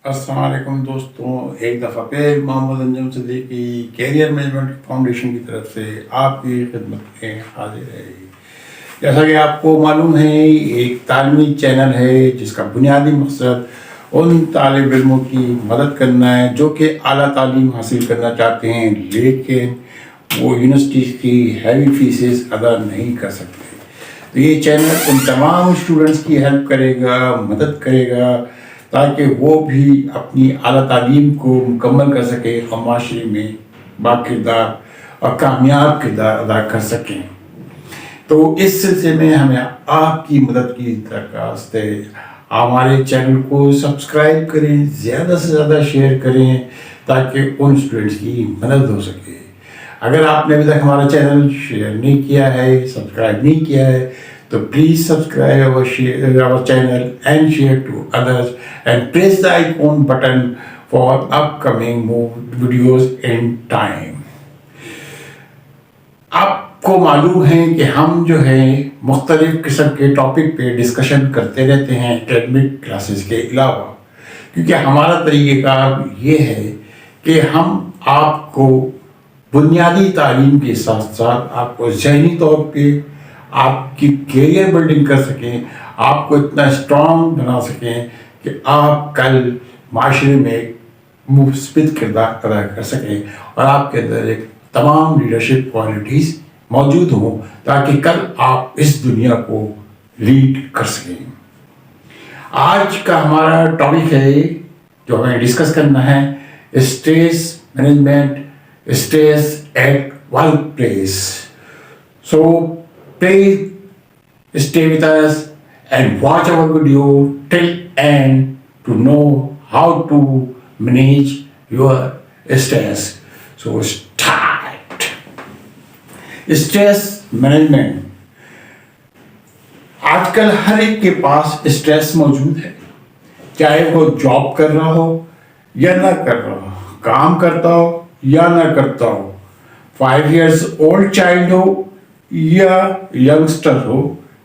अस्सलाम वालेकुम दोस्तों, एक दफ़ा फिर Mohammad Anjum Siddiqui career management foundation की तरफ से आपकी खिदमत में हाजिर है। जैसा कि आपको मालूम है, एक तालीमी चैनल है जिसका बुनियादी मकसद उन तालिब इल्मों की मदद करना है जो कि आला तालीम हासिल करना चाहते हैं लेकिन वो यूनिवर्सिटी की हैवी फीसेस अदा नहीं कर सकते। तो ये चैनल उन तमाम स्टूडेंट्स की हेल्प करेगा, मदद करेगा ताकि वो भी अपनी आला तालीम को मुकम्मल कर सके और माशरे में बाकिरदार और कामयाब किरदार अदा कर सकें। तो इस सिलसिले में हमें आपकी मदद की दरख्वास्त है। हमारे चैनल को सब्सक्राइब करें, ज़्यादा से ज़्यादा शेयर करें ताकि उन स्टूडेंट्स की मदद हो सके। अगर आपने अभी तक हमारा चैनल शेयर नहीं किया है, सब्सक्राइब नहीं किया है, तो please subscribe our channel and share to others and press the icon button for upcoming videos in time। आपको मालूम है कि हम जो है मुख्तलिफ किस्म के टॉपिक पे डिस्कशन करते रहते हैं एकेडमिक क्लासेस के अलावा, क्योंकि हमारा तरीक़ेकार ये है कि हम आपको बुनियादी तालीम के साथ साथ आपको ज़हनी तौर पे आपकी कैरियर बिल्डिंग कर सकें, आपको इतना स्ट्रॉन्ग बना सकें कि आप कल माशरे में मुस्बित किरदार अदा कर सकें और आपके अंदर एक तमाम लीडरशिप क्वालिटीज़ मौजूद हों ताकि कल आप इस दुनिया को लीड कर सकें। आज का हमारा टॉपिक है जो हमें डिस्कस करना है, stress management, stress at work place. So please stay with us and watch our video till end to know how to manage your stress. So start. Stress management। आजकल हर एक के पास स्ट्रेस मौजूद है, चाहे वो जॉब कर रहा हो या ना कर रहा हो, काम करता हो या ना करता हो, 5 years old चाइल्ड हो या यंगस्टर हो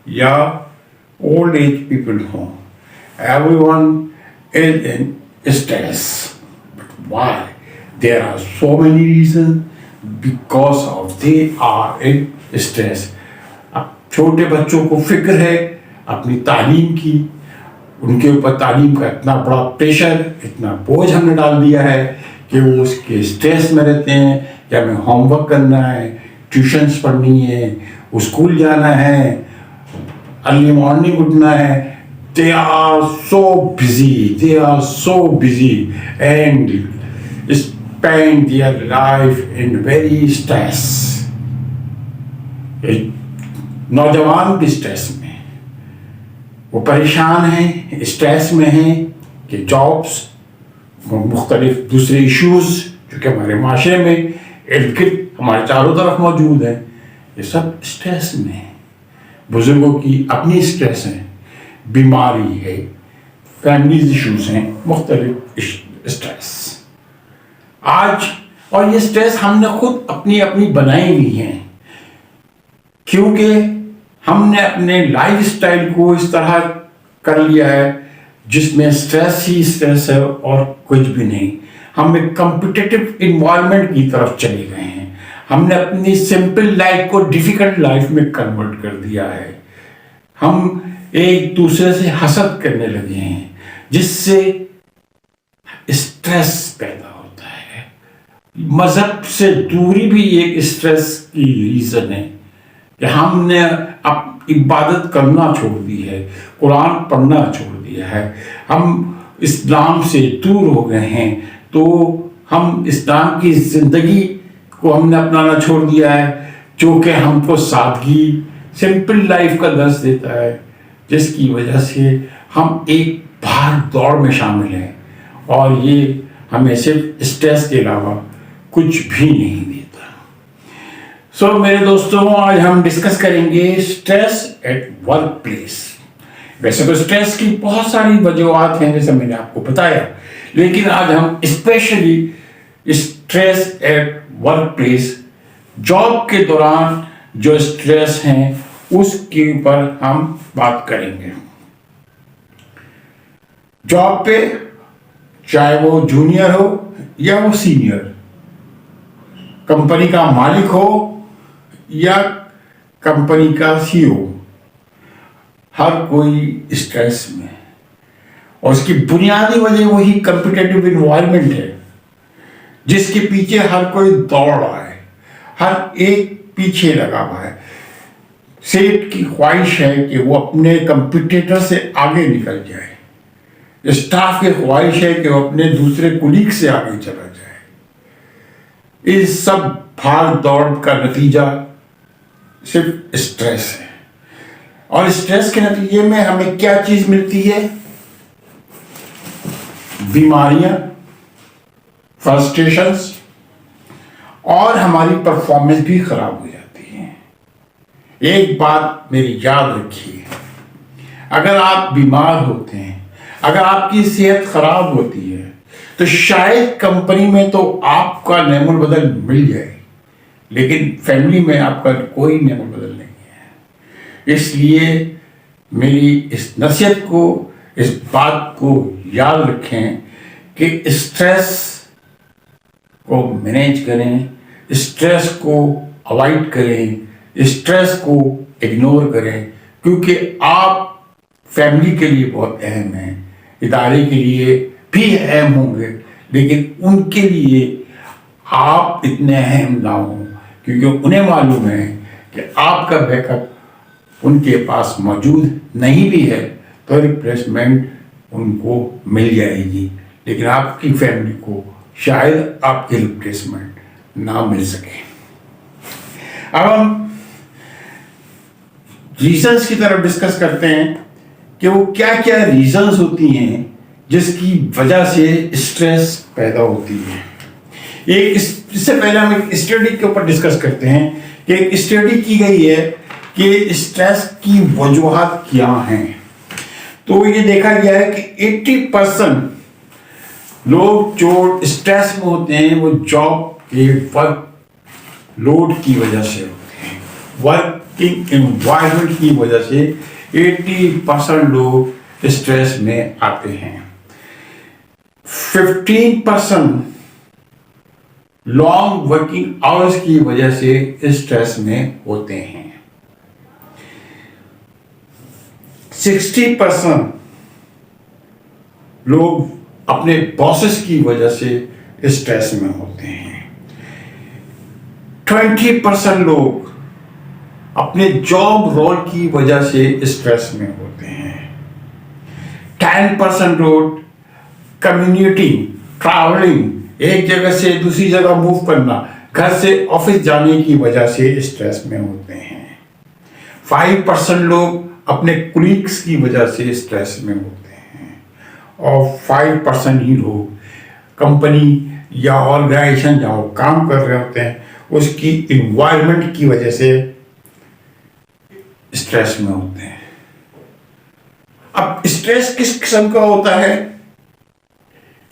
या ओल्ड एज पीपल हो, everyone is in stress. But why? There are so many reasons because of they are in stress. अब छोटे बच्चों को फिक्र है अपनी तालीम की, उनके ऊपर तालीम का इतना बड़ा प्रेशर, इतना बोझ हमने डाल दिया है कि वो उसके स्ट्रेस में रहते हैं कि हमें होमवर्क करना है, ट्यूशन्स पढ़नी है, स्कूल जाना है, अर्ली मॉर्निंग उठना है। They are so busy and spend their life in very stress. नौजवान भी स्ट्रेस में, वो परेशान हैं, स्ट्रेस में हैं कि जॉब्स, मुख्तलिफ दूसरे इश्यूज जो कि हमारे माशरे में इर्द गिर्द हमारे चारों तरफ मौजूद हैं, ये सब स्ट्रेस में है। बुजुर्गों की अपनी स्ट्रेस है, बीमारी है, फैमिली इश्यूज हैं, मुख्तलिफ स्ट्रेस आज। और ये स्ट्रेस हमने खुद अपनी अपनी बनाई हुई हैं, क्योंकि हमने अपने लाइफ स्टाइल को इस तरह कर लिया है जिसमें स्ट्रेस ही स्ट्रेस है और कुछ भी नहीं। हम एक कॉम्पिटिटिव इन्वायरमेंट की तरफ चले गए हैं, हमने अपनी सिंपल लाइफ को डिफिकल्ट लाइफ में कन्वर्ट कर दिया है। हम एक दूसरे से हसद करने लगे हैं जिससे स्ट्रेस पैदा होता है। मजहब से दूरी भी एक स्ट्रेस की रीजन है कि हमने अब इबादत करना छोड़ दी है, कुरान पढ़ना छोड़ दिया है, हम इस्लाम से दूर हो गए हैं। तो हम इस्लाम की ज़िंदगी को हमने अपनाना छोड़ दिया है जो कि हमको सादगी, सिंपल लाइफ का दर्स देता है, जिसकी वजह से हम एक भाग दौड़ में शामिल हैं और ये हमें सिर्फ स्ट्रेस के अलावा कुछ भी नहीं देता। सो मेरे दोस्तों, आज हम डिस्कस करेंगे स्ट्रेस एट वर्क प्लेस। वैसे तो स्ट्रेस की बहुत सारी वजूहात हैं जैसे मैंने आपको बताया, लेकिन आज हम specially stress at work place, job के दौरान जो स्ट्रेस हैं उसके ऊपर हम बात करेंगे। जॉब पे चाहे वो जूनियर हो या वो सीनियर, कंपनी का मालिक हो या कंपनी का सीईओ, हर कोई स्ट्रेस में है। और उसकी बुनियादी वजह वही कॉम्पिटिटिव इन्वायरमेंट है जिसके पीछे हर कोई दौड़ रहा है, हर एक पीछे लगा हुआ है। सेठ की ख्वाहिश है कि वो अपने कंपटीटर से आगे निकल जाए, स्टाफ की ख्वाहिश है कि वो अपने दूसरे कुलीग से आगे चला जाए। इस सब भाग दौड़ का नतीजा सिर्फ स्ट्रेस है। और स्ट्रेस के नतीजे में हमें क्या चीज मिलती है? बीमारियां, फ्रस्ट्रेशंस, और हमारी परफॉर्मेंस भी खराब हो जाती है। एक बात मेरी याद रखिए, अगर आप बीमार होते हैं, अगर आपकी सेहत खराब होती है, तो शायद कंपनी में तो आपका नेमल बदल मिल जाए, लेकिन फैमिली में आपका कोई नेमल बदल नहीं है। इसलिए मेरी इस नसीहत को, इस बात को याद रखें कि स्ट्रेस को मैनेज करें, स्ट्रेस को अवॉइड करें, स्ट्रेस को इग्नोर करें, क्योंकि आप फैमिली के लिए बहुत अहम हैं, इदारे के लिए भी अहम होंगे, लेकिन उनके लिए आप इतने अहम ना हो, क्योंकि उन्हें मालूम है कि आपका बैकअप उनके पास मौजूद नहीं भी है तो रिप्लेसमेंट उनको मिल जाएगी, लेकिन आपकी फैमिली को शायद आपकी रिप्लेसमेंट ना मिल सके। अब हम रीजंस की तरफ डिस्कस करते हैं कि वो क्या क्या रीजंस होती हैं जिसकी वजह से स्ट्रेस पैदा होती है। इससे पहले हम एक स्टडी के ऊपर डिस्कस करते हैं कि एक स्टडी की गई है कि स्ट्रेस की वजूहात क्या हैं। तो ये देखा गया है कि 80% लोग जो स्ट्रेस में होते हैं वो जॉब के वर्क लोड की वजह से होते हैं, वर्किंग एनवायरनमेंट की वजह से 80% लोग स्ट्रेस में आते हैं। 15% लॉन्ग वर्किंग आवर्स की वजह से स्ट्रेस में होते हैं। 60% लोग अपने बॉसेस की वजह से स्ट्रेस में होते हैं। 20% लोग अपने जॉब रोल की वजह से स्ट्रेस में होते हैं। 10% लोग कम्युनिटिंग, ट्रैवलिंग, एक जगह से दूसरी जगह मूव करना, घर से ऑफिस जाने की वजह से स्ट्रेस में होते हैं। 5% लोग अपने कुलीग्स की वजह से स्ट्रेस में होते हैं, और 5% ही लोग कंपनी या ऑर्गेनाइजेशन जहाँ काम कर रहे होते हैं उसकी इन्वायरमेंट की वजह से स्ट्रेस में होते हैं। अब स्ट्रेस किस किस्म का होता है,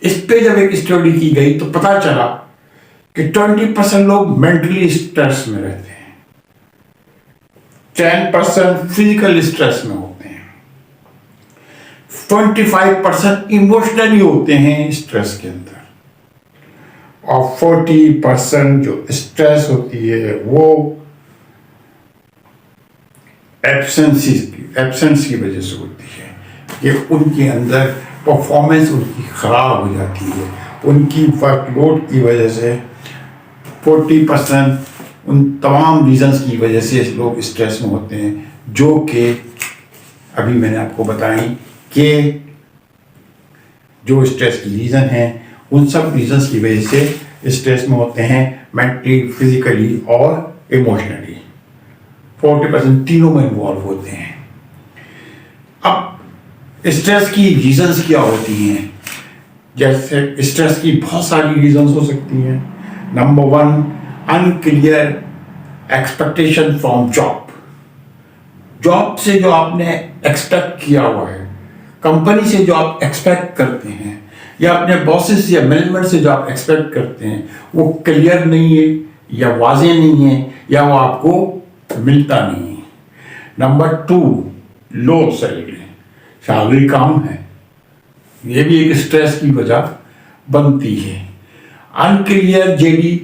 इस पे जब एक स्टडी की गई तो पता चला कि 20% लोग मेंटली स्ट्रेस में रहते हैं, 10% फिजिकल स्ट्रेस में होते हैं, 25% इमोशनली होते हैं स्ट्रेस के अंदर, और 40% जो स्ट्रेस होती है वो एब्सेंस की वजह से होती है कि उनके अंदर परफॉर्मेंस उनकी खराब हो जाती है, उनकी वर्कलोड की वजह से। 40% उन तमाम रीजंस की वजह से लोग स्ट्रेस में होते हैं, जो कि अभी मैंने आपको बताई कि जो स्ट्रेस की रीज़न है उन सब रीजंस की वजह से स्ट्रेस में होते हैं, मेंटली, फिजिकली और इमोशनली। 40% तीनों में इन्वॉल्व होते हैं। अब स्ट्रेस की रीजंस क्या होती हैं? जैसे स्ट्रेस की बहुत सारी रीजंस हो सकती हैं। Number 1, unclear expectation from job. Job से जो आपने एक्सपेक्ट किया हुआ है, कंपनी से जो आप एक्सपेक्ट करते हैं, या अपने बॉसेस या मैनेजमेंट से जो आप एक्सपेक्ट करते हैं, वो क्लियर नहीं है या वाज़ेह नहीं है या वो आपको मिलता नहीं है। नंबर 2, लो सैलरी कम है, ये भी एक स्ट्रेस की वजह बनती है। Unclear JD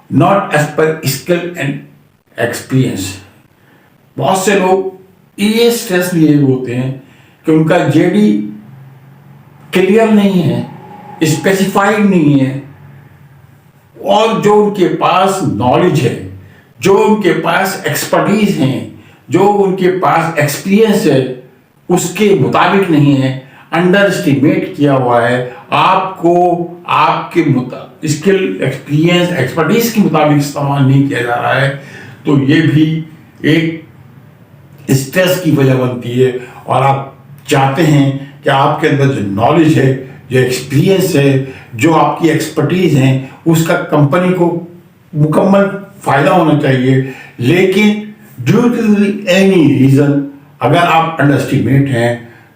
not as per skill and experience. बहुत से लोग ये स्ट्रेस लिए होते हैं कि उनका जेडी क्लियर नहीं है, स्पेसिफाइड नहीं है, और जो उनके पास नॉलेज है, जो उनके पास एक्सपर्टीज है, जो उनके पास एक्सपीरियंस है, उसके मुताबिक नहीं है, अंडर एस्टिमेट किया हुआ है। आपको आपके स्किल, एक्सपीरियंस, एक्सपर्टीज के मुताबिक इस्तेमाल नहीं किया जा रहा है, तो ये भी एक स्ट्रेस की वजह बनती है। और आप चाहते हैं कि आपके अंदर जो नॉलेज है, जो एक्सपीरियंस है, जो आपकी एक्सपर्टीज है, उसका कंपनी को मुकम्मल फायदा होना चाहिए। लेकिन ड्यू टू एनी रीजन अगर आप अंडर एस्टिमेट हैं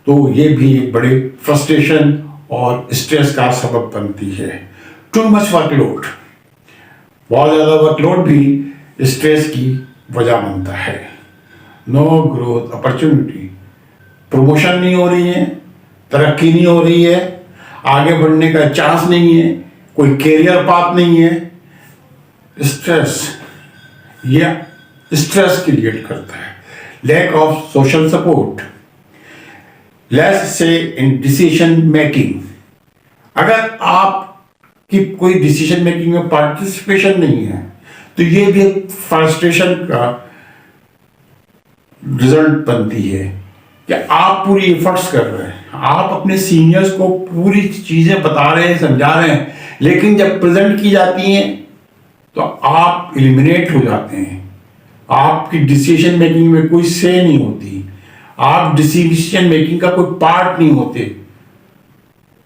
तो ये भी एक बड़े फ्रस्ट्रेशन और स्ट्रेस का सबब बनती है। टू मच वर्कलोड, बहुत ज़्यादा वर्कलोड भी स्ट्रेस की वजह बनता है। नो ग्रोथ अपॉर्चुनिटी, प्रमोशन नहीं हो रही है, तरक्की नहीं हो रही है, आगे बढ़ने का चांस नहीं है, कोई कैरियर पाथ नहीं है। स्ट्रेस या स्ट्रेस क्रिएट करता है। Lack of social support, less say in decision making. अगर आपकी कोई डिसीजन मेकिंग में पार्टिसिपेशन नहीं है तो ये भी एक फ्रस्ट्रेशन का रिजल्ट बनती है कि आप पूरी एफर्ट्स कर रहे हैं, आप अपने सीनियर्स को पूरी चीजें बता रहे हैं, समझा रहे हैं, लेकिन जब प्रेजेंट की जाती हैं तो आप एलिमिनेट हो जाते हैं। आपकी डिसीजन मेकिंग में कोई से नहीं होती, आप डिसीजन मेकिंग का कोई पार्ट नहीं होते,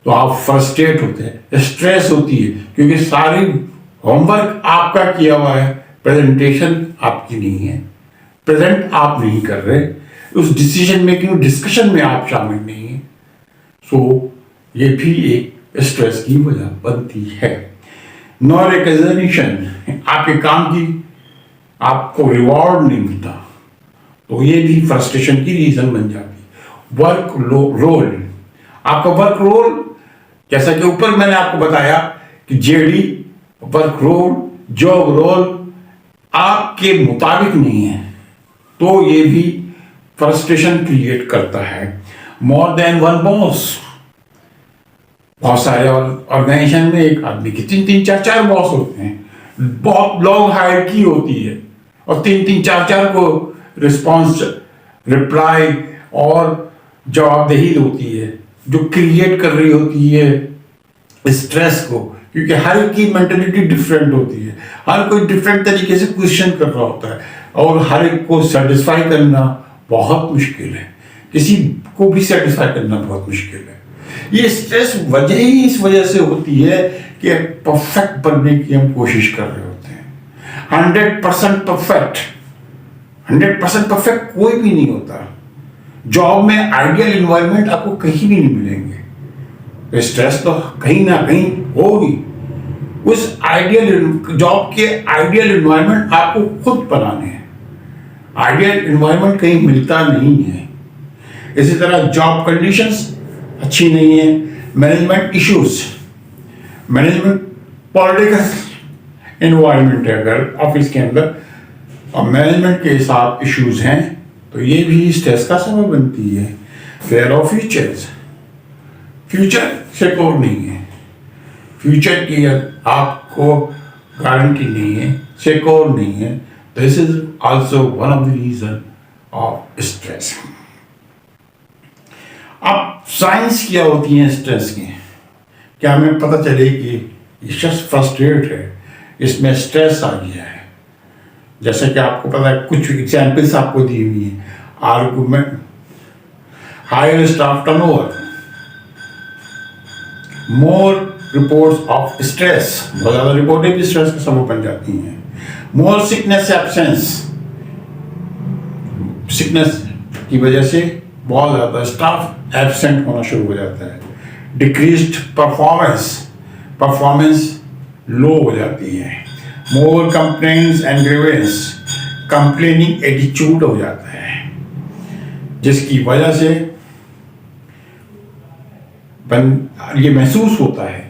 तो आप फ्रस्ट्रेट होते हैं, स्ट्रेस होती है, क्योंकि सारी होमवर्क आपका किया हुआ है, प्रेजेंटेशन आपकी नहीं है, प्रेजेंट आप नहीं कर रहे, उस डिसीजन मेकिंग डिस्कशन में आप शामिल नहीं है। सो ये भी एक स्ट्रेस की वजह बनती है। नो रिकॉग्निशन, आपके काम की आपको रिवॉर्ड नहीं मिलता, तो ये भी फ्रस्ट्रेशन की रीजन बन जाती। वर्क रोल, आपका वर्क रोल, जैसा कि ऊपर मैंने आपको बताया कि JD, work role, job role आपके मुताबिक नहीं है, तो ये भी फ्रस्ट्रेशन क्रिएट करता है। मोर देन वन बॉस, बहुत सारे ऑर्गेनाइजेशन में एक आदमी की 3-3, 4-4 बॉस होते हैं, बहुत लॉन्ग हायरार्की होती है और 3-3, 4-4 को रिस्पॉन्स, रिप्लाई और जवाबदेही होती है, जो क्रिएट कर रही होती है स्ट्रेस को, क्योंकि हर की मेंटेलिटी डिफरेंट होती है, हर कोई डिफरेंट तरीके से क्वेश्चन कर रहा होता है और हर एक को सेटिस्फाई करना बहुत मुश्किल है, किसी को भी सेटिस्फाई करना बहुत मुश्किल है। ये स्ट्रेस वजह ही इस वजह से होती है कि परफेक्ट बनने की हम कोशिश कर रहे होते हैं। 100% परफेक्ट, 100% परफेक्ट कोई भी नहीं होता। जॉब में आइडियल इन्वायरमेंट आपको कहीं भी नहीं मिलेंगे, स्ट्रेस तो कहीं ना कहीं होगी। उस आइडियल जॉब के आइडियल इन्वायरमेंट आपको खुद बनाने हैं, आइडियल इन्वायरमेंट कहीं मिलता नहीं है। इसी तरह जॉब कंडीशंस अच्छी नहीं है, management issues, management political environment है अगर ऑफिस के अंदर और मैनेजमेंट के साथ इश्यूज हैं तो ये भी स्ट्रेस का सबब बनती है। Fair of futures, future secure नहीं है, फ्यूचर की आपको गारंटी नहीं है, सिक्योर नहीं है, this is also one of the reason of stress. अब साइंस क्या होती है स्ट्रेस की, क्या हमें पता चले कि ये शख्स फ्रस्ट्रेट है, इसमें स्ट्रेस आ गया है। जैसे कि आपको पता है, कुछ एग्जाम्पल्स आपको दी हुई है। Argument, higher staff turnover, more reports of stress, बहुत ज्यादा रिपोर्टें भी स्ट्रेस का सबब बन जाती हैं। मोर सिकनेस एब्सेंस, सिकनेस की वजह से बहुत ज्यादा स्टाफ एब्सेंट होना शुरू हो जाता है। डिक्रीज्ड परफॉर्मेंस, परफॉर्मेंस लो हो जाती है। More complaints and grievance, complaining attitude हो जाता है, जिसकी वजह से ये महसूस होता है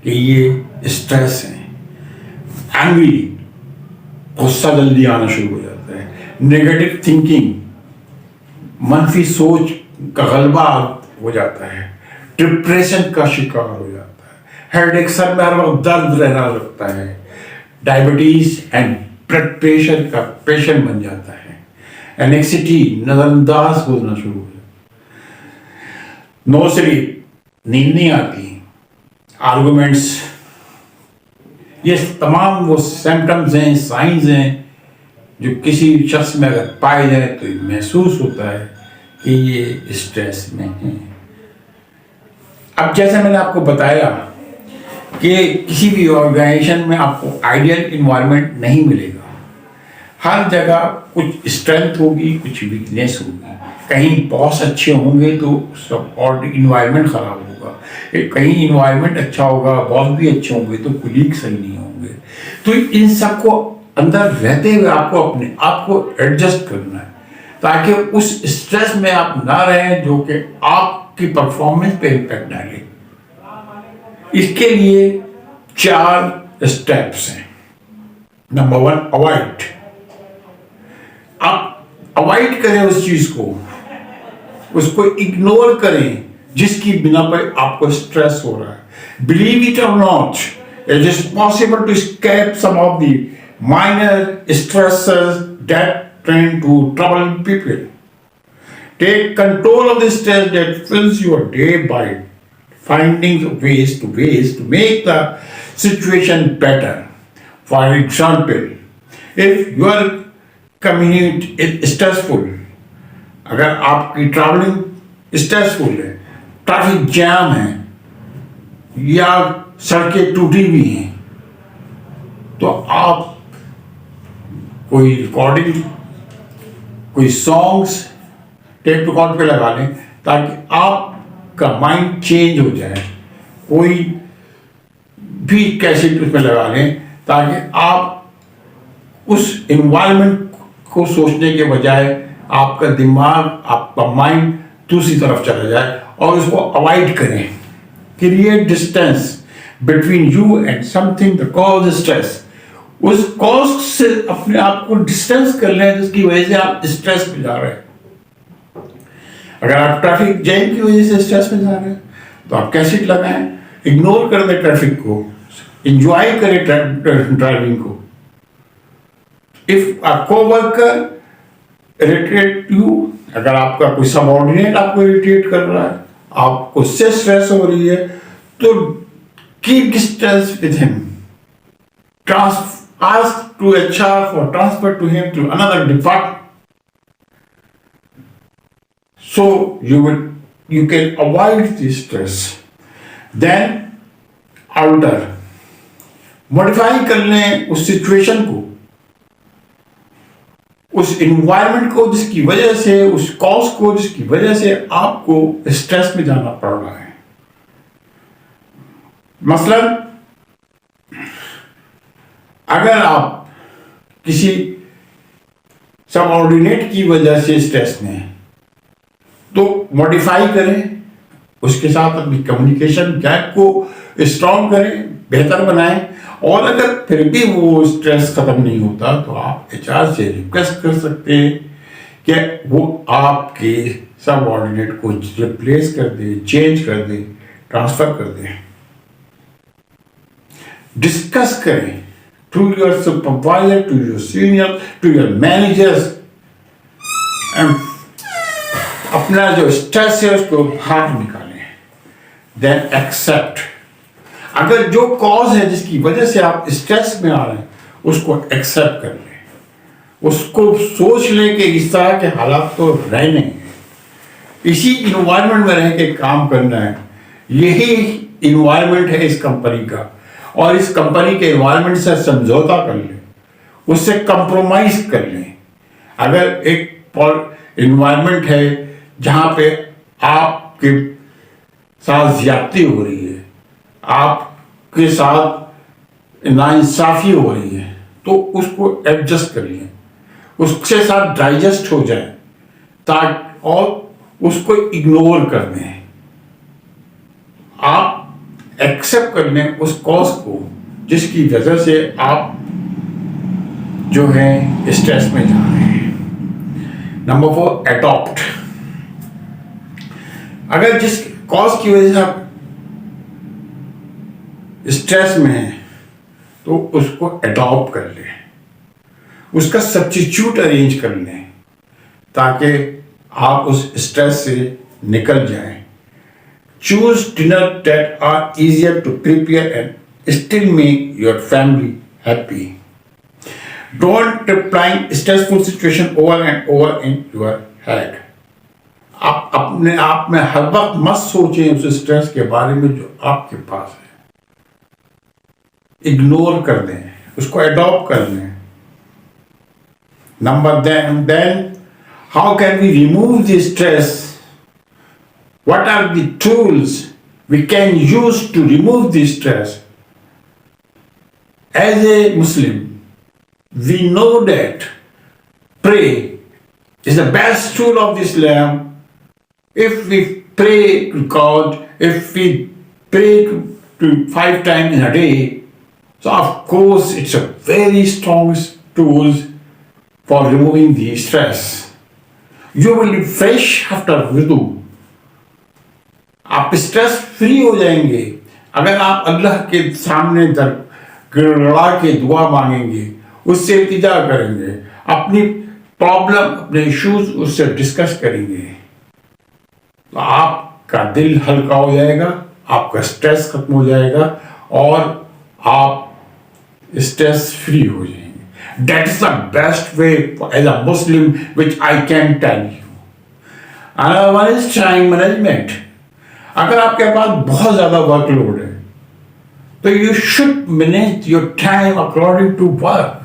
कि ये स्ट्रेस है। एंग्री, गुस्सा जल्दी आना शुरू हो जाता है। नेगेटिव थिंकिंग, मनफी सोच का गलबा हो जाता है। डिप्रेशन का शिकार हो जाता है। हेडेक, सर में हर वक्त दर्द रहना लगता है। डायबिटीज एंड ब्लड प्रेशर का पेशेंट बन जाता है। एनेक्सिटी, नजरअंदाज होना शुरू हो जाता है। नो स्लीप, नींद नहीं आती। आर्गुमेंट्स, ये तमाम वो सिम्टम्स हैं, साइंस हैं जो किसी शख्स में अगर पाए जाए तो महसूस होता है कि ये स्ट्रेस में है। अब जैसे मैंने आपको बताया कि किसी भी ऑर्गेनाइजेशन में आपको आइडियल इन्वायरमेंट नहीं मिलेगा। हर जगह कुछ स्ट्रेंथ होगी, कुछ वीकनेस होगी। कहीं बॉस अच्छे होंगे तो सब और इन्वायरमेंट खराब होगा, कहीं इन्वायरमेंट अच्छा होगा, बॉस भी अच्छे होंगे तो कुलीग सही नहीं होंगे। तो इन सबको अंदर रहते हुए आपको अपने आप को एडजस्ट करना है ताकि उस स्ट्रेस में आप ना रहें जो कि आपकी परफॉर्मेंस पे इम्पैक्ट डाले। इसके लिए 4 स्टेप्स हैं। Number 1, avoid. आप अवॉइड करें उस चीज को, उसको इग्नोर करें जिसकी बिना पर आपको स्ट्रेस हो रहा है। Believe it or not, it is possible to escape some of the minor stresses that tend to trouble people. Take control of the stress that fills your day by finding ways to make the situation better. For example, if your commute is stressful, अगर आपकी travelling stressful है, traffic jam है या सड़कें टूटी हुई हैं, तो आप कोई रिकॉर्डिंग, कोई सॉन्ग्स टेप रिकॉर्ड पे लगा लें ताकि आपका माइंड चेंज हो जाए। कोई भी कैसेट उसमें लगा लें ताकि आप उस इन्वायरमेंट को सोचने के बजाय आपका दिमाग, आपका माइंड दूसरी तरफ चला जाए और उसको अवॉइड करें। Create distance between you and something that cause stress. उस कॉज से अपने आप को डिस्टेंस कर लें जिसकी वजह से आप स्ट्रेस में जा रहे हैं। अगर आप ट्रैफिक जैम की वजह से स्ट्रेस में जा रहे हैं तो आप कैसेट लगाएं, इग्नोर कर दें ट्रैफिक को, इंजॉय करें ड्राइविंग को। If a co-worker irritate you, अगर आपका कोई सबऑर्डिनेट आपको इरिटेट कर रहा है, आपको उससे स्ट्रेस हो रही है, तो keep distance with him. Ask to HR for transfer to him to another department. So you can avoid the stress. Then alter, modify कर लें उस सिचुएशन को, उस इन्वायरमेंट को जिसकी वजह से, उस कॉज को जिसकी वजह से आपको स्ट्रेस में जाना पड़ रहा है। मसलन अगर आप किसी सबऑर्डिनेट की वजह से स्ट्रेस में हैं तो मॉडिफाई करें, उसके साथ अपनी कम्युनिकेशन गैप को स्ट्रॉन्ग करें, बेहतर बनाएं। और अगर फिर भी वो स्ट्रेस खत्म नहीं होता तो आप एचआर से रिक्वेस्ट कर सकते हैं कि वो आपके सबऑर्डिनेट को रिप्लेस कर दे, चेंज कर दे, ट्रांसफर कर दे। डिस्कस करें to your supervisor, to your senior, to your managers, and अपना जो स्ट्रेस है उसको बाहर निकालें। Then accept, अगर जो कॉज है जिसकी वजह से आप स्ट्रेस में आ रहे हैं उसको एक्सेप्ट कर लें, उसको सोच लें कि इस तरह के हालात तो रहने हैं, इसी इन्वायरमेंट में रह के काम करना है, यही इन्वायरमेंट है इस कंपनी का, और इस कंपनी के इन्वायरमेंट से समझौता कर लें, उससे कंप्रोमाइज कर लें। अगर एक इन्वायरमेंट है जहाँ पे आपके साथ ज्यादती हो रही है, आपके साथ नाइंसाफी हो रही है, तो उसको एडजस्ट कर लें, उसके साथ डाइजेस्ट हो जाए और उसको इग्नोर कर दें। आप एक्सेप्ट कर लें उस कॉज को जिसकी वजह से आप जो है स्ट्रेस में जा रहे हैं। Number 4, adopt. अगर जिस कॉज की वजह से आप स्ट्रेस में हैं तो उसको एडॉप्ट कर लें, उसका सब्स्टिट्यूट अरेंज कर लें ताकि आप उस स्ट्रेस से निकल जाएं। Choose dinner that are easier to prepare and still make your family happy. Don't replying stressful situation over and over in your head. आप अपने आप में हर वक्त मत सोचें उस स्ट्रेस के बारे में जो आपके पास है, इग्नोर कर दें, उसको एडॉप्ट कर लें। Number then how can we remove the stress? What are the tools we can use to remove the stress? As a Muslim we know that pray is the best tool of Islam. If we pray to God, if we pray to 5 times in a day, so of course it's a very strong tool for removing the stress. You will be fresh after wudu. आप stress free हो जाएंगे अगर आप अल्लाह के सामने गिड़गिड़ा के दुआ मांगेंगे, उससे इल्तिजा करेंगे, अपनी प्रॉब्लम, अपने इश्यूज उससे डिस्कस करेंगे, तो आपका दिल हल्का हो जाएगा, आपका स्ट्रेस खत्म हो जाएगा और आप स्ट्रेस फ्री हो जाएंगे। That is the best way as a Muslim which I can tell you. Another one is time management. अगर आपके पास बहुत ज्यादा वर्कलोड है तो you should manage your time according to work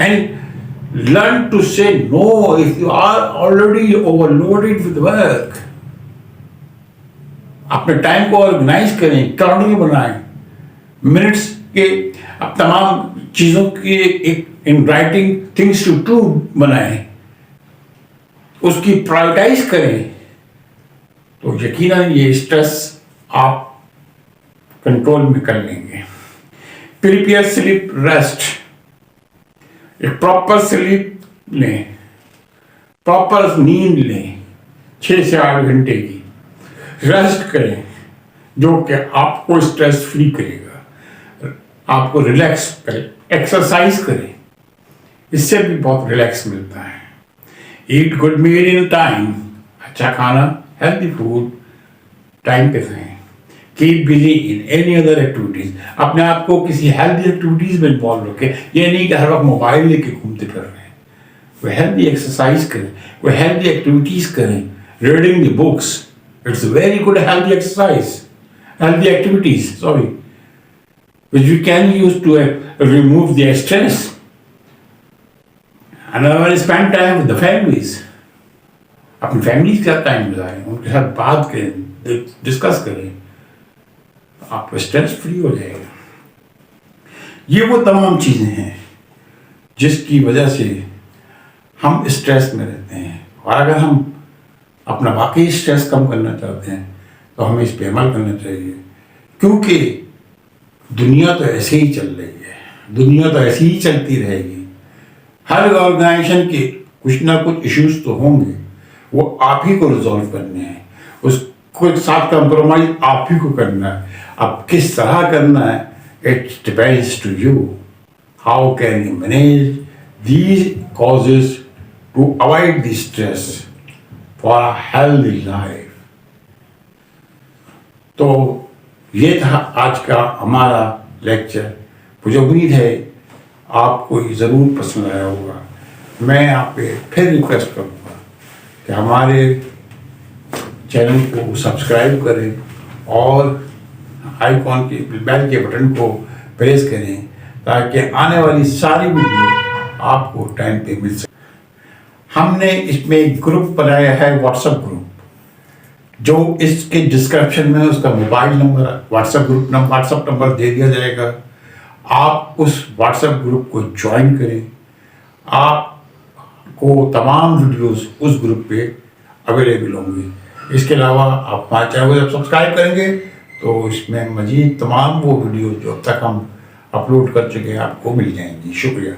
and learn to say no if you are already overloaded with work. अपने time को organize करें, कैलेंडर बनाएं, मिनट्स के अब तमाम चीजों की एक in writing things to do बनाएं, उसकी प्रायोरिटाइज करें, तो यकीनन ये स्ट्रेस आप कंट्रोल में कर लेंगे। Prepare sleep rest. एक प्रॉपर स्लीप लें, प्रॉपर नींद लें, 6 से 8 घंटे की रेस्ट करें जो कि आपको स्ट्रेस फ्री करेगा, आपको रिलैक्स करें। एक्सरसाइज करें, इससे भी बहुत रिलैक्स मिलता है। Eat good meal in time. अच्छा खाना, हेल्दी फूड टाइम पे खाएं। Keep busy in any other activities. अपने आप को किसी हेल्दी एक्टिविटीज में इन्वॉल्व रखें। ये नहीं कि हर वक्त मोबाइल लेके घूमते फिर रहे हैं। वो हेल्दी एक्सरसाइज करें, वो हेल्दी एक्टिविटीज करें। Reading the books, it's very good healthy exercise, healthy activities sorry which we can use to remove the stress. Another spend time with the families. अपनी फैमिली के साथ टाइम गुजारें, उनके साथ बात करें, डिस्कस करें, आपका स्ट्रेस फ्री हो जाएगा। ये वो तमाम चीज़ें हैं जिसकी वजह से हम स्ट्रेस में रहते हैं, और अगर हम अपना वाकई स्ट्रेस कम करना चाहते हैं तो हमें इस पर अमल करना चाहिए। क्योंकि दुनिया तो ऐसे ही चल रही है, दुनिया तो ऐसी ही चलती रहेगी। हर ऑर्गेनाइजेशन के कुछ ना कुछ इश्यूज तो होंगे, वो आप ही को रिजॉल्व करने हैं, उसको साथ कंप्रोमाइज आप ही को करना है। अब किस तरह करना है, it depends to you. How can you manage these causes to avoid the stress for a healthy life. तो ये था आज का हमारा लेक्चर। मुझे उम्मीद है आपको ये ज़रूर पसंद आया होगा। मैं आप पे फिर रिक्वेस्ट करूँगा कि हमारे चैनल को सब्सक्राइब करें और आइकॉन के बेल के बटन को प्रेस करें ताकि आने वाली सारी वीडियो आपको टाइम पे मिल सके। हमने इसमें एक ग्रुप बनाया है, व्हाट्सएप ग्रुप, जो इसके डिस्क्रिप्शन में उसका मोबाइल नंबर, व्हाट्सएप नंबर दे दिया जाएगा। आप उस व्हाट्सएप ग्रुप को ज्वाइन करें, आपको तमाम वीडियोस उस ग्रुप पे अवेलेबल होंगे। इसके अलावा आप हमारे चैनल को जब सब्सक्राइब करेंगे तो इसमें मज़ीद तमाम वो वीडियो जो अब तक हम अपलोड कर चुके हैं आपको मिल जाएंगी। शुक्रिया।